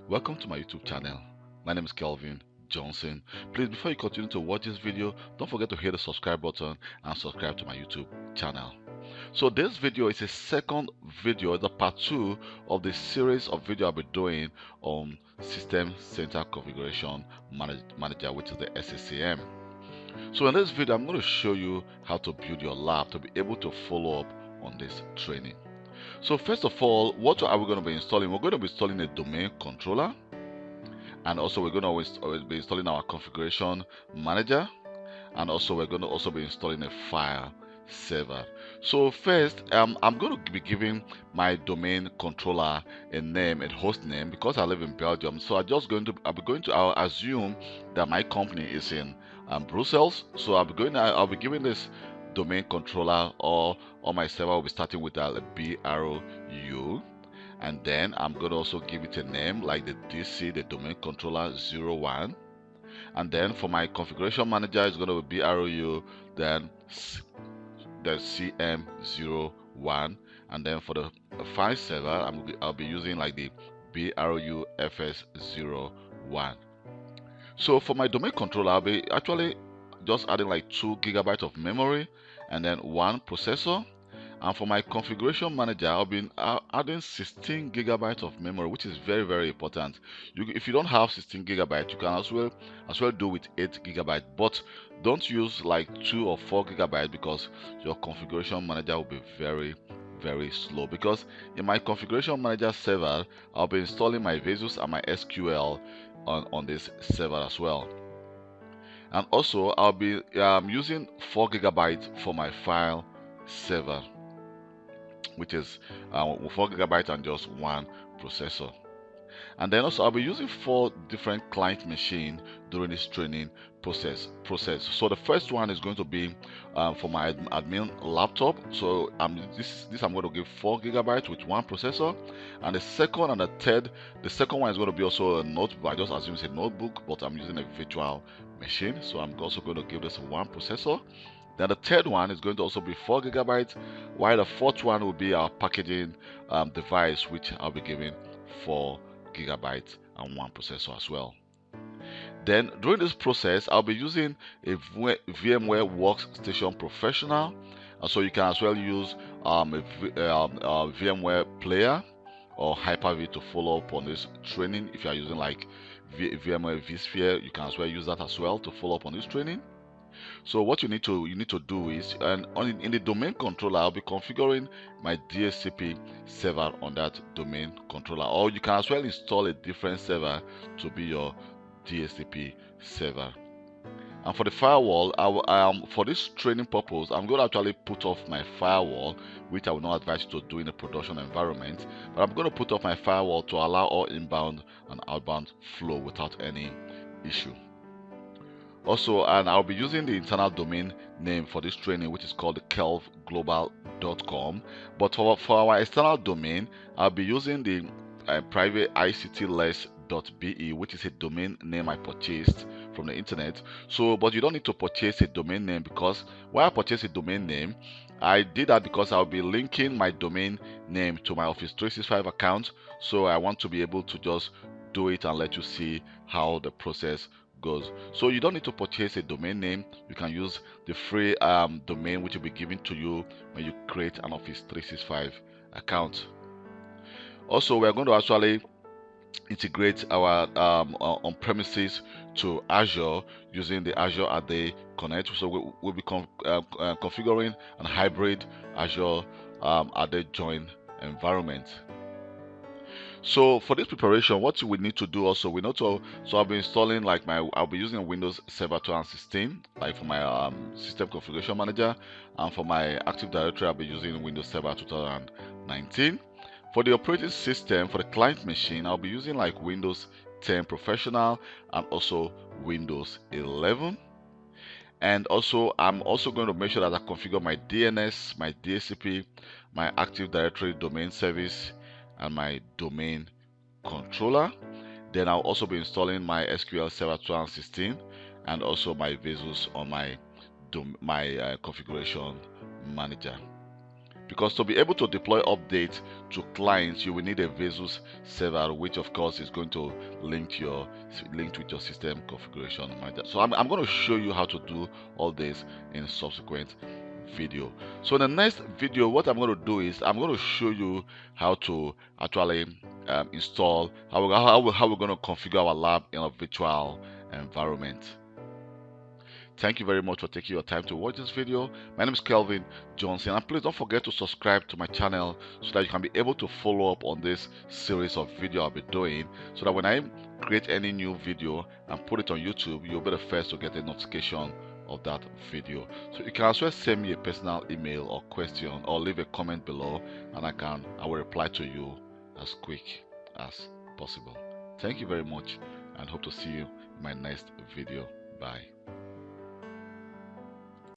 Welcome to my YouTube channel. My name is Kelvin Johnson. Please, before you continue to watch this video, don't forget to hit the subscribe button and subscribe to my YouTube channel. So this video is a second video, the part 2 of the series of video I'll be doing on System Center Configuration Manager, which is the SCCM. So in this video, I'm going to show you how to build your lab to be able to follow up on this training. So first of all, what are we going to be installing? We're going to be installing a domain controller, and also we're going to be installing our configuration manager, and also we're going to also be installing a file server. So first, I'm going to be giving my domain controller a name, a host name, because I live in Belgium. So I'll assume that my company is in Brussels. So I'll be giving this domain controller, or my server will be starting with a BRU, and then I'm going to also give it a name like the DC, the domain controller 01, and then for my configuration manager it's going to be BRU, then the CM01, and then for the file server I'll be using like the BRU FS01. So for my domain controller, I'll be actually just adding like 2 GB of memory and then 1 processor. And for my configuration manager, I'll be adding 16 GB of memory, which is very, very important. If you don't have 16 GB, you can as well do with 8 GB, but don't use like 2 or 4 GB because your configuration manager will be very, very slow. Because in my configuration manager server, I'll be installing my Vesus and my SQL on this server as well. And also I'll be using 4 GB for my file server, which is 4 GB and just 1 processor. And then also I'll be using 4 different client machines during this training process. So the first one is going to be for my admin laptop. So this I'm going to give 4 GB with 1 processor. And the second and the third, the second one is going to be also a notebook. I just assume it's a notebook, but I'm using a virtual machine, so I'm also going to give this 1 processor. Then the third one is going to also be 4 GB, while the fourth one will be our packaging device, which I'll be giving 4 GB and 1 processor as well. Then during this process, I'll be using a VMware Workstation Professional, and so you can as well use a VMware Player or Hyper-V to follow up on this training. If you are using like VMware vSphere, you can as well use that as well to follow up on this training. So what you need to do is, in the domain controller, I'll be configuring my DHCP server on that domain controller, or you can as well install a different server to be your DHCP server. And for the firewall, for this training purpose, I'm going to actually put off my firewall, which I will not advise you to do in a production environment, but I'm going to put off my firewall to allow all inbound and outbound flow without any issue. Also, and I'll be using the internal domain name for this training, which is called kelvglobal.com. But for our external domain, I'll be using the private ictless.be, which is a domain name I purchased from the internet. So, but you don't need to purchase a domain name, because when I purchase a domain name, I did that because I'll be linking my domain name to my Office 365 account. So I want to be able to just do it and let you see how the process goes. So you don't need to purchase a domain name. You can use the free domain which will be given to you when you create an Office 365 account. Also, we're going to actually integrate our on-premises to Azure using the Azure AD Connect. So we'll be configuring a hybrid Azure AD join environment. So for this preparation, what we need to do also, so I'll be installing like I'll be using Windows Server 2016 like for my system configuration manager, and for my Active Directory I'll be using Windows Server 2019. For the operating system, for the client machine, I'll be using like Windows 10 Professional and also Windows 11. And also I'm also going to make sure that I configure my DNS, my DHCP, my Active Directory domain service, and my domain controller. Then I'll also be installing my SQL Server 2016 and also my Vesus on my configuration manager. because to be able to deploy updates to clients, you will need a Vesus server, which of course is going to link with your system configuration manager. So I'm going to show you how to do all this in subsequent video. So in the next video, what I'm going to do is I'm going to show you how to actually install how we're going to configure our lab in a virtual environment. Thank you very much for taking your time to watch this video. My name is Kelvin Johnson, and please don't forget to subscribe to my channel so that you can be able to follow up on this series of video I'll be doing, so that when I create any new video and put it on YouTube, you'll be the first to get a notification of that video. So you can as well send me a personal email or question, or leave a comment below, and I will reply to you as quick as possible. Thank you very much, and hope to see you in my next video. Bye.